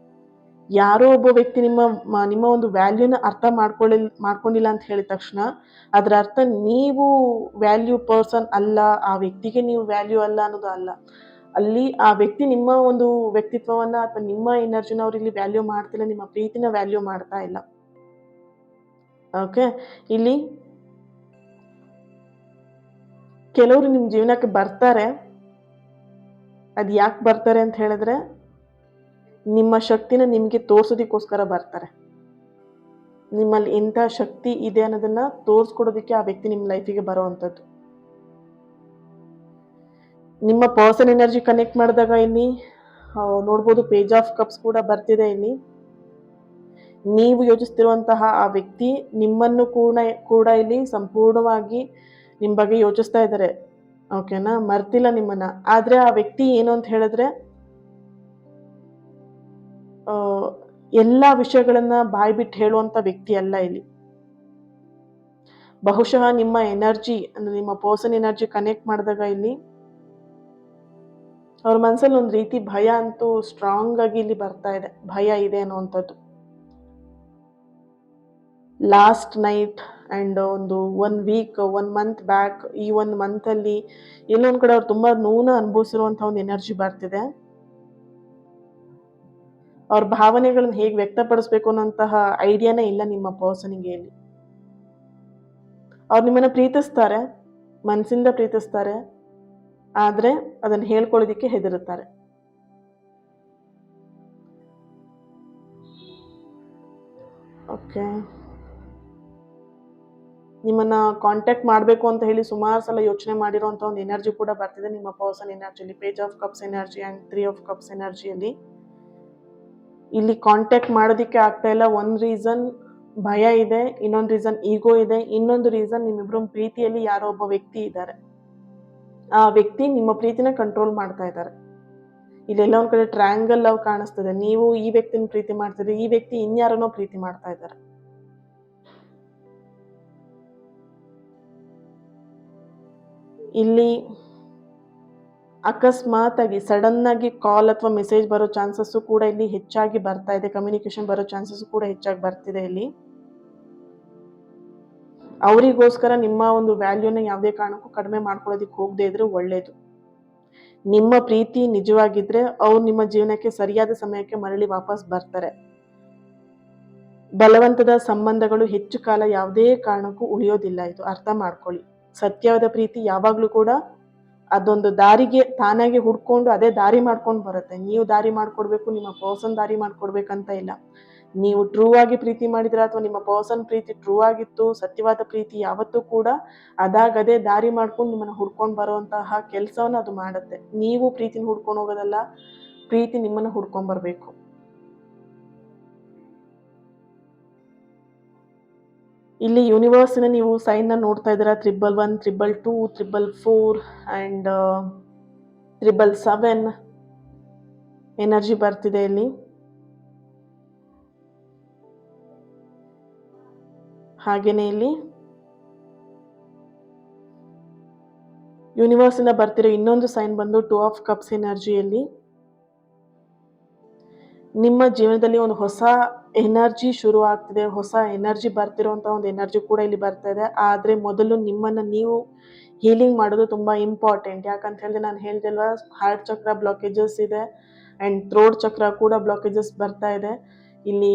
ಯಾರೋ ಒಬ್ಬ ವ್ಯಕ್ತಿ ನಿಮ್ಮ ಒಂದು ವ್ಯಾಲ್ಯೂನ ಅರ್ಥ ಮಾಡ್ಕೊಂಡಿಲ್ಲ ಅಂತ ಹೇಳಿದ ತಕ್ಷಣ ಅದರ ಅರ್ಥ ನೀವು ವ್ಯಾಲ್ಯೂ ಪರ್ಸನ್ ಅಲ್ಲ, ಆ ವ್ಯಕ್ತಿಗೆ ನೀವು ವ್ಯಾಲ್ಯೂ ಅಲ್ಲ ಅನ್ನೋದು ಅಲ್ಲ. ಅಲ್ಲಿ ಆ ವ್ಯಕ್ತಿ ನಿಮ್ಮ ಒಂದು ವ್ಯಕ್ತಿತ್ವವನ್ನು ಅಥವಾ ನಿಮ್ಮ ಎನರ್ಜಿನ ಅವ್ರು ಇಲ್ಲಿ ವ್ಯಾಲ್ಯೂ ಮಾಡ್ತಿಲ್ಲ, ನಿಮ್ಮ ಪ್ರೀತಿನ ವ್ಯಾಲ್ಯೂ ಮಾಡ್ತಾ ಇಲ್ಲ. ಓಕೆ, ಇಲ್ಲಿ ಕೆಲವರು ನಿಮ್ಮ ಜೀವನಕ್ಕೆ ಬರ್ತಾರೆ. ಅದು ಯಾಕೆ ಬರ್ತಾರೆ ಅಂತ ಹೇಳಿದ್ರೆ, ನಿಮ್ಮ ಶಕ್ತಿನ ನಿಮಗೆ ತೋರಿಸೋದಕ್ಕೋಸ್ಕರ ಬರ್ತಾರೆ. ನಿಮ್ಮಲ್ಲಿ ಎಂಥ ಶಕ್ತಿ ಇದೆ ಅನ್ನೋದನ್ನ ತೋರಿಸ್ಕೊಡೋದಕ್ಕೆ ಆ ವ್ಯಕ್ತಿ ನಿಮ್ಮ ಲೈಫಿಗೆ ಬರೋವಂಥದ್ದು. ನಿಮ್ಮ ಪರ್ಸನ್ ಎನರ್ಜಿ ಕನೆಕ್ಟ್ ಮಾಡಿದಾಗ ಇಲ್ಲಿ ನೋಡ್ಬೋದು ಪೇಜ್ ಆಫ್ ಕಪ್ಸ್ ಕೂಡ ಬರ್ತಿದೆ. ಇಲ್ಲಿ ನೀವು ಯೋಚಿಸ್ತಿರುವಂತಹ ಆ ವ್ಯಕ್ತಿ ನಿಮ್ಮನ್ನು ಕೂಡ ಇಲ್ಲಿ ಸಂಪೂರ್ಣವಾಗಿ ನಿಮ್ಮ ಬಗ್ಗೆ ಯೋಚಿಸ್ತಾ ಇದ್ದಾರೆ. ಓಕೆನಾ, ಮರ್ತಿಲ್ಲ ನಿಮ್ಮನ್ನ. ಆದರೆ ಆ ವ್ಯಕ್ತಿ ಏನು ಅಂತ ಹೇಳಿದ್ರೆ, ಎಲ್ಲ ವಿಷಯಗಳನ್ನು ಬಾಯಿ ಬಿಟ್ಟು ಹೇಳುವಂಥ ವ್ಯಕ್ತಿ ಅಲ್ಲ ಇಲ್ಲಿ. ಬಹುಶಃ ನಿಮ್ಮ ಎನರ್ಜಿ ಅಂದರೆ ನಿಮ್ಮ ಪರ್ಸನ್ ಎನರ್ಜಿ ಕನೆಕ್ಟ್ ಮಾಡಿದಾಗ ಇಲ್ಲಿ ಅವ್ರ ಮನಸ್ಸಲ್ಲಿ ಒಂದು ರೀತಿ ಭಯ ಅಂತೂ ಸ್ಟ್ರಾಂಗ್ ಆಗಿ ಇಲ್ಲಿ ಬರ್ತಾ ಇದೆ, ಭಯ ಇದೆ ಅನ್ನುವಂಥದ್ದು. ಲಾಸ್ಟ್ ನೈಟ್ ಆ್ಯಂಡ್ ಒಂದು 1 ವೀಕ್ 1 ಮಂತ್ ಬ್ಯಾಕ್, ಈ 1 ಮಂತಲ್ಲಿ ಎಲ್ಲೊಂದು ಕಡೆ ಅವ್ರು ತುಂಬ ನೋವನ್ನು ಅನುಭವಿಸಿರುವಂಥ ಒಂದು ಎನರ್ಜಿ ಬರ್ತಿದೆ. ಅವ್ರ ಭಾವನೆಗಳನ್ನ ಹೇಗೆ ವ್ಯಕ್ತಪಡಿಸ್ಬೇಕು ಅನ್ನೋಂತಹ ಐಡಿಯಾನೇ ಇಲ್ಲ ನಿಮ್ಮ ಪರ್ಸನಿಗೆ ಇಲ್ಲಿ. ಅವ್ರು ನಿಮ್ಮನ್ನು ಪ್ರೀತಿಸ್ತಾರೆ, ಮನಸ್ಸಿಂದ ಪ್ರೀತಿಸ್ತಾರೆ, ಆದರೆ ಅದನ್ನು ಹೇಳ್ಕೊಳ್ಳೋದಕ್ಕೆ ಹೆದರುತ್ತಾರೆ. ಓಕೆ, ನಿಮ್ಮನ್ನ ಕಾಂಟ್ಯಾಕ್ಟ್ ಮಾಡಬೇಕು ಅಂತ ಹೇಳಿ ಸುಮಾರು ಸಲ ಯೋಚನೆ ಮಾಡಿರೋಂಥ ಒಂದು ಎನರ್ಜಿ ಕೂಡ ಬರ್ತಿದೆ ನಿಮ್ಮ ಪರ್ಸನ್ ಎನರ್ಜಿಯಲ್ಲಿ. Page of cups energy and 3 of cups ಎನರ್ಜಿಯಲ್ಲಿ ಇಲ್ಲಿ ಕಾಂಟ್ಯಾಕ್ಟ್ ಮಾಡೋದಕ್ಕೆ ಆಗ್ತಾ ಇಲ್ಲ. ಒಂದು ರೀಸನ್ ಭಯ ಇದೆ, ಇನ್ನೊಂದು ರೀಸನ್ ಈಗೋ ಇದೆ, ಇನ್ನೊಂದು ರೀಸನ್ ನಿಮ್ಮಿಬ್ರು ಪ್ರೀತಿಯಲ್ಲಿ ಯಾರೋ ಒಬ್ಬ ವ್ಯಕ್ತಿ ಇದ್ದಾರೆ. ಆ ವ್ಯಕ್ತಿ ನಿಮ್ಮ ಪ್ರೀತಿನ ಕಂಟ್ರೋಲ್ ಮಾಡ್ತಾ ಇದ್ದಾರೆ. ಇಲ್ಲೆಲ್ಲ ಒಂದು ಕಡೆ ಟ್ರಯಾಂಗಲ್ ಲವ್ ಕಾಣಿಸ್ತದೆ. ನೀವು ಈ ವ್ಯಕ್ತಿನ ಪ್ರೀತಿ ಮಾಡ್ತೀರಿ, ಈ ವ್ಯಕ್ತಿ ಇನ್ಯಾರನೋ ಪ್ರೀತಿ ಮಾಡ್ತಾ ಇದ್ದಾರೆ. ಇಲ್ಲಿ ಅಕಸ್ಮಾತ್ ಆಗಿ ಸಡನ್ ಆಗಿ ಕಾಲ್ ಅಥವಾ ಮೆಸೇಜ್ ಬರೋ ಚಾನ್ಸಸ್ಸು ಕೂಡ ಇಲ್ಲಿ ಹೆಚ್ಚಾಗಿ ಬರ್ತಾ ಇದೆ. ಕಮ್ಯುನಿಕೇಶನ್ ಬರೋ ಚಾನ್ಸಸ್ ಕೂಡ ಹೆಚ್ಚಾಗಿ ಬರ್ತಿದೆ ಇಲ್ಲಿ. ಅವರಿಗೋಸ್ಕರ ನಿಮ್ಮ ಒಂದು ವ್ಯಾಲ್ಯೂನ ಯಾವುದೇ ಕಾರಣಕ್ಕೂ ಕಡಿಮೆ ಮಾಡ್ಕೊಳ್ಳೋದಕ್ಕೆ ಹೋಗದೆ ಇದ್ರೆ ಒಳ್ಳೇದು. ನಿಮ್ಮ ಪ್ರೀತಿ ನಿಜವಾಗಿದ್ರೆ ಅವ್ರು ನಿಮ್ಮ ಜೀವನಕ್ಕೆ ಸರಿಯಾದ ಸಮಯಕ್ಕೆ ಮರಳಿ ವಾಪಸ್ ಬರ್ತಾರೆ. ಬಲವಂತದ ಸಂಬಂಧಗಳು ಹೆಚ್ಚು ಕಾಲ ಯಾವುದೇ ಕಾರಣಕ್ಕೂ ಉಳಿಯೋದಿಲ್ಲ. ಇದು ಅರ್ಥ ಮಾಡ್ಕೊಳ್ಳಿ. ಸತ್ಯವಾದ ಪ್ರೀತಿ ಯಾವಾಗಲೂ ಕೂಡ ಅದೊಂದು ದಾರಿಗೆ ತಾನಾಗೆ ಹುಡ್ಕೊಂಡು ಅದೇ ದಾರಿ ಮಾಡ್ಕೊಂಡು ಬರುತ್ತೆ. ನೀವು ದಾರಿ ಮಾಡ್ಕೊಡ್ಬೇಕು, ನಿಮ್ಮ ಪರ್ಸನ್ ದಾರಿ ಮಾಡ್ಕೊಡ್ಬೇಕಂತ ಇಲ್ಲ. ನೀವು ಟ್ರೂ ಆಗಿ ಪ್ರೀತಿ ಮಾಡಿದ್ರೆ ಅಥವಾ ನಿಮ್ಮ ಪರ್ಸನ್ ಪ್ರೀತಿ ಟ್ರೂ ಆಗಿತ್ತು, ಸತ್ಯವಾದ ಪ್ರೀತಿ ಯಾವತ್ತೂ ಕೂಡ ಅದಾಗದೇ ದಾರಿ ಮಾಡ್ಕೊಂಡು ನಿಮ್ಮನ್ನು ಹುಡ್ಕೊಂಡು ಬರುವಂತಹ ಕೆಲಸವನ್ನು ಅದು ಮಾಡುತ್ತೆ. ನೀವು ಪ್ರೀತಿನ ಹುಡ್ಕೊಂಡು ಹೋಗೋದಲ್ಲ, ಪ್ರೀತಿ ನಿಮ್ಮನ್ನು ಹುಡ್ಕೊಂಡು ಬರಬೇಕು. ಇಲ್ಲಿ ಯೂನಿವರ್ಸಿನ ನೀವು ಸೈನ್ನ ನೋಡ್ತಾ ಇದ್ದೀರಾ. 111, 222, 444 ಆ್ಯಂಡ್ 777 ಎನರ್ಜಿ ಬರ್ತಿದೆ ಇಲ್ಲಿ. ಹಾಗೇನೆ ಇಲ್ಲಿ ಯೂನಿವರ್ಸಿಂದ ಬರ್ತಿರೋ ಇನ್ನೊಂದು ಸೈನ್ ಬಂದು 2 ಆಫ್ ಕಪ್ಸ್ ಎನರ್ಜಿಯಲ್ಲಿ ನಿಮ್ಮ ಜೀವನದಲ್ಲಿ ಒಂದು ಹೊಸ ಎನರ್ಜಿ ಶುರು ಆಗ್ತಿದೆ. ಹೊಸ ಎನರ್ಜಿ ಬರ್ತಿರೋಂಥ ಒಂದು ಎನರ್ಜಿ ಕೂಡ ಇಲ್ಲಿ ಬರ್ತಾ ಇದೆ. ಆದರೆ ಮೊದಲು ನಿಮ್ಮನ್ನು ನೀವು ಹೀಲಿಂಗ್ ಮಾಡೋದು ತುಂಬ ಇಂಪಾರ್ಟೆಂಟ್. ಯಾಕಂತ ಹೇಳಿದ್ರೆ ನಾನು ಹೇಳ್ದಲ್ವ, ಹಾರ್ಟ್ ಚಕ್ರ ಬ್ಲಾಕೇಜಸ್ ಇದೆ ಆ್ಯಂಡ್ ಥ್ರೋಟ್ ಚಕ್ರ ಕೂಡ ಬ್ಲಾಕೇಜಸ್ ಬರ್ತಾ ಇದೆ. ಇಲ್ಲಿ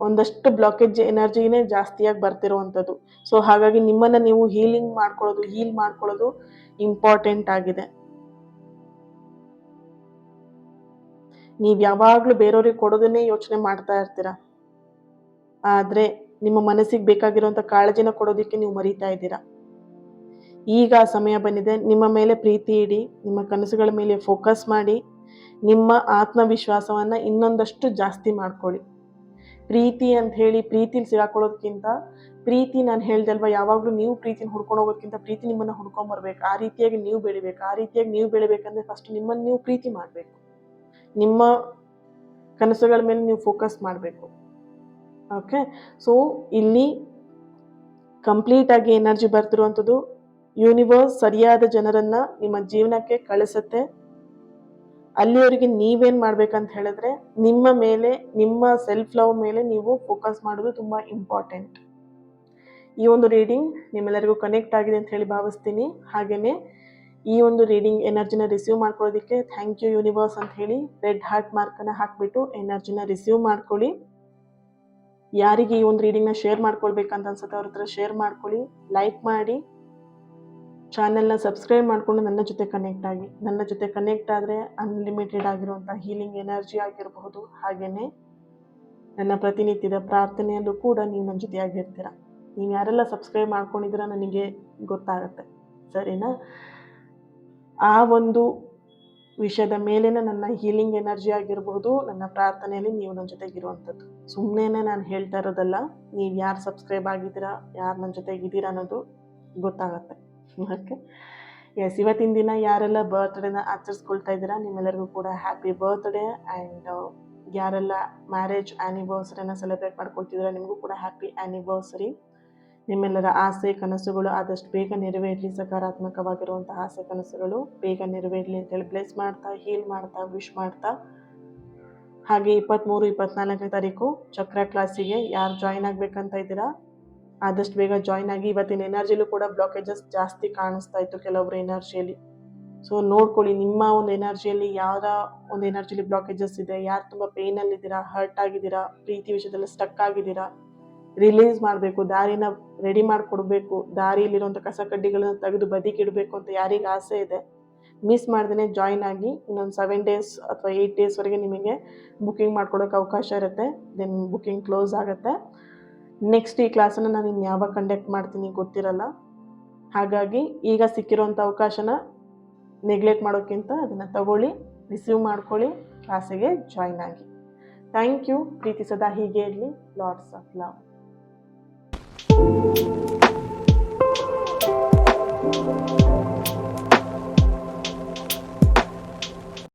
ಒಂದಷ್ಟು ಬ್ಲಾಕೇಜ್ ಎನರ್ಜಿನೇ ಜಾಸ್ತಿಯಾಗಿ ಬರ್ತಿರೋವಂಥದ್ದು. ಸೊ ಹಾಗಾಗಿ ನಿಮ್ಮನ್ನು ನೀವು ಹೀಲ್ ಮಾಡ್ಕೊಳ್ಳೋದು ಇಂಪಾರ್ಟೆಂಟ್ ಆಗಿದೆ. ನೀವು ಯಾವಾಗಲೂ ಬೇರೆಯವ್ರಿಗೆ ಕೊಡೋದನ್ನೇ ಯೋಚನೆ ಮಾಡ್ತಾ ಇರ್ತೀರ, ಆದರೆ ನಿಮ್ಮ ಮನಸ್ಸಿಗೆ ಬೇಕಾಗಿರುವಂಥ ಕಾಳಜಿನ ಕೊಡೋದಕ್ಕೆ ನೀವು ಮರೀತಾ ಇದ್ದೀರಾ. ಈಗ ಸಮಯ ಬಂದಿದೆ. ನಿಮ್ಮ ಮೇಲೆ ಪ್ರೀತಿ ಇಡಿ, ನಿಮ್ಮ ಕನಸುಗಳ ಮೇಲೆ ಫೋಕಸ್ ಮಾಡಿ, ನಿಮ್ಮ ಆತ್ಮವಿಶ್ವಾಸವನ್ನು ಇನ್ನೊಂದಷ್ಟು ಜಾಸ್ತಿ ಮಾಡ್ಕೊಳ್ಳಿ. ಪ್ರೀತಿ ಅಂತ ಹೇಳಿ ಪ್ರೀತಿಲಿ ಸಿಗಾಕೊಳ್ಳೋದಕ್ಕಿಂತ, ಪ್ರೀತಿ ನಾನು ಹೇಳ್ದಲ್ವ, ಯಾವಾಗಲೂ ನೀವು ಪ್ರೀತಿನ ಹುಡ್ಕೊಂಡು ಹೋಗೋದಕ್ಕಿಂತ ಪ್ರೀತಿ ನಿಮ್ಮನ್ನು ಹುಡ್ಕೊಂಬರ್ಬೇಕು. ಆ ರೀತಿಯಾಗಿ ನೀವು ಬೆಳಿಬೇಕು. ಆ ರೀತಿಯಾಗಿ ನೀವು ಬೆಳಿಬೇಕಂದ್ರೆ ಫಸ್ಟ್ ನಿಮ್ಮನ್ನು ನೀವು ಪ್ರೀತಿ ಮಾಡಬೇಕು. ನಿಮ್ಮ ಕನಸುಗಳ ಮೇಲೆ ನೀವು ಫೋಕಸ್ ಮಾಡಬೇಕು. ಓಕೆ, ಸೊ ಇಲ್ಲಿ ಕಂಪ್ಲೀಟಾಗಿ ಎನರ್ಜಿ ಬರ್ತಿರುವಂಥದ್ದು ಯೂನಿವರ್ಸ್ ಸರಿಯಾದ ಜನರನ್ನು ನಿಮ್ಮ ಜೀವನಕ್ಕೆ ಕಳಿಸುತ್ತೆ. ಅಲ್ಲಿವರೆಗೆ ನೀವೇನು ಮಾಡ್ಬೇಕಂತ ಹೇಳಿದ್ರೆ, ನಿಮ್ಮ ಮೇಲೆ, ನಿಮ್ಮ ಸೆಲ್ಫ್ ಲವ್ ಮೇಲೆ ನೀವು ಫೋಕಸ್ ಮಾಡೋದು ತುಂಬ ಇಂಪಾರ್ಟೆಂಟ್. ಈ ಒಂದು ರೀಡಿಂಗ್ ನಿಮ್ಮೆಲ್ಲರಿಗೂ ಕನೆಕ್ಟ್ ಆಗಿದೆ ಅಂತ ಹೇಳಿ ಭಾವಿಸ್ತೀನಿ. ಹಾಗೆಯೇ ಈ ಒಂದು ರೀಡಿಂಗ್ ಎನರ್ಜಿನ ರಿಸೀವ್ ಮಾಡ್ಕೊಳ್ಳೋದಕ್ಕೆ ಥ್ಯಾಂಕ್ ಯು ಯೂನಿವರ್ಸ್ ಅಂತ ಹೇಳಿ ರೆಡ್ ಹಾರ್ಟ್ ಮಾರ್ಕನ್ನು ಹಾಕಿಬಿಟ್ಟು ಎನರ್ಜಿನ ರಿಸೀವ್ ಮಾಡ್ಕೊಳ್ಳಿ. ಯಾರಿಗೆ ಈ ಒಂದು ರೀಡಿಂಗ್ನ ಶೇರ್ ಮಾಡ್ಕೊಳ್ಬೇಕಂತ ಅನ್ಸುತ್ತೆ ಅವ್ರ ಹತ್ರ ಶೇರ್ ಮಾಡ್ಕೊಳ್ಳಿ, ಲೈಕ್ ಮಾಡಿ, ಚಾನೆಲ್ನ ಸಬ್ಸ್ಕ್ರೈಬ್ ಮಾಡಿಕೊಂಡು ನನ್ನ ಜೊತೆ ಕನೆಕ್ಟ್ ಆಗಿ. ನನ್ನ ಜೊತೆ ಕನೆಕ್ಟ್ ಆದರೆ ಅನ್ಲಿಮಿಟೆಡ್ ಆಗಿರುವಂಥ ಹೀಲಿಂಗ್ ಎನರ್ಜಿ ಆಗಿರಬಹುದು. ಹಾಗೆಯೇ ನನ್ನ ಪ್ರತಿನಿತ್ಯದ ಪ್ರಾರ್ಥನೆಯಲ್ಲೂ ಕೂಡ ನೀವು ನನ್ನ ಜೊತೆಯಾಗಿರ್ತೀರ. ನೀವು ಯಾರೆಲ್ಲ ಸಬ್ಸ್ಕ್ರೈಬ್ ಮಾಡ್ಕೊಂಡಿದ್ದೀರ ನನಗೆ ಗೊತ್ತಾಗುತ್ತೆ, ಸರಿನಾ? ಆ ಒಂದು ವಿಷಯದ ಮೇಲಿನ ನನ್ನ ಹೀಲಿಂಗ್ ಎನರ್ಜಿ ಆಗಿರ್ಬೋದು, ನನ್ನ ಪ್ರಾರ್ಥನೆಯಲ್ಲಿ ನೀವು ನನ್ನ ಜೊತೆಗಿರುವಂಥದ್ದು. ಸುಮ್ಮನೆ ನಾನು ಹೇಳ್ತಾ ಇರೋದಲ್ಲ, ನೀವು ಯಾರು ಸಬ್ಸ್ಕ್ರೈಬ್ ಆಗಿದ್ದೀರಾ, ಯಾರು ನನ್ನ ಜೊತೆಗಿದ್ದೀರಾ ಅನ್ನೋದು ಗೊತ್ತಾಗತ್ತೆ. ಓಕೆ, ಎಸ್, ಇವತ್ತಿನ ದಿನ ಯಾರೆಲ್ಲ ಬರ್ತ್ಡೇನ ಆಚರಿಸ್ಕೊಳ್ತಾ ಇದ್ದೀರಾ ನಿಮ್ಮೆಲ್ಲರಿಗೂ ಕೂಡ ಹ್ಯಾಪಿ ಬರ್ತ್ಡೇ. ಆ್ಯಂಡ್ ಯಾರೆಲ್ಲ ಮ್ಯಾರೇಜ್ ಆ್ಯನಿವರ್ಸರಿನ ಸೆಲೆಬ್ರೇಟ್ ಮಾಡ್ಕೊಳ್ತಿದ್ದೀರಾ ನಿಮಗೂ ಕೂಡ ಹ್ಯಾಪಿ ಆ್ಯನಿವರ್ಸರಿ. ನಿಮ್ಮೆಲ್ಲರ ಆಸೆ ಕನಸುಗಳು ಆದಷ್ಟು ಬೇಗ ನೆರವೇರಲಿ, ಸಕಾರಾತ್ಮಕವಾಗಿರುವಂಥ ಆಸೆ ಕನಸುಗಳು ಬೇಗ ನೆರವೇರಲಿ ಅಂತೇಳಿ ಬ್ಲೆಸ್ ಮಾಡ್ತಾ, ಹೀಲ್ ಮಾಡ್ತಾ, ವಿಶ್ ಮಾಡ್ತಾ, ಹಾಗೆ 23, 24ನೇ ತಾರೀಕು ಚಕ್ರ ಕ್ಲಾಸಿಗೆ ಯಾರು ಜಾಯಿನ್ ಆಗಬೇಕಂತ ಇದ್ದೀರಾ ಆದಷ್ಟು ಬೇಗ ಜಾಯಿನ್ ಆಗಿ. ಇವತ್ತಿನ ಎನರ್ಜಿಲೂ ಕೂಡ ಬ್ಲಾಕೇಜಸ್ ಜಾಸ್ತಿ ಕಾಣಿಸ್ತಾ ಇತ್ತು ಕೆಲವೊಬ್ಬರು ಎನರ್ಜಿಯಲ್ಲಿ. ಸೊ ನೋಡ್ಕೊಳ್ಳಿ ನಿಮ್ಮ ಒಂದು ಎನರ್ಜಿಯಲ್ಲಿ ಯಾರ ಒಂದು ಎನರ್ಜಿಲಿ ಬ್ಲಾಕೇಜಸ್ ಇದೆ, ಯಾರು ತುಂಬ ಪೇಯ್ನಲ್ಲಿದ್ದೀರಾ, ಹರ್ಟ್ ಆಗಿದ್ದೀರಾ, ಪ್ರೀತಿ ವಿಷಯದಲ್ಲಿ ಸ್ಟಕ್ ಆಗಿದ್ದೀರಾ, ರಿಲೀಸ್ ಮಾಡಬೇಕು, ದಾರಿನ ರೆಡಿ ಮಾಡಿಕೊಡ್ಬೇಕು, ದಾರಿಯಲ್ಲಿರುವಂಥ ಕಸ ಕಡ್ಡಿಗಳನ್ನ ತೆಗೆದು ಬದಿಗಿಡಬೇಕು ಅಂತ ಯಾರಿಗೆ ಆಸೆ ಇದೆ ಮಿಸ್ ಮಾಡ್ದೇ ಜಾಯಿನ್ ಆಗಿ. ಇನ್ನೊಂದು 7 days ಅಥವಾ 8 daysವರೆಗೆ ನಿಮಗೆ ಬುಕ್ಕಿಂಗ್ ಮಾಡ್ಕೊಡೋಕೆ ಅವಕಾಶ ಇರುತ್ತೆ. ದೆನ್ ಬುಕ್ಕಿಂಗ್ ಕ್ಲೋಸ್ ಆಗುತ್ತೆ. ನೆಕ್ಸ್ಟ್ ಈ ಕ್ಲಾಸನ್ನು ನಾನು ಇನ್ನು ಯಾವಾಗ ಕಂಡಕ್ಟ್ ಮಾಡ್ತೀನಿ ಗೊತ್ತಿರಲ್ಲ. ಹಾಗಾಗಿ ಈಗ ಸಿಕ್ಕಿರೋಂಥ ಅವಕಾಶನ ನೆಗ್ಲೆಕ್ಟ್ ಮಾಡೋಕ್ಕಿಂತ ಅದನ್ನು ತಗೊಳ್ಳಿ, ರಿಸೀವ್ ಮಾಡ್ಕೊಳ್ಳಿ, ಕ್ಲಾಸಿಗೆ ಜಾಯಿನ್ ಆಗಿ. Thank you. ಪ್ರೀತಿ ಸದಾ ಹೀಗೆ ಇರಲಿ. Lots of love.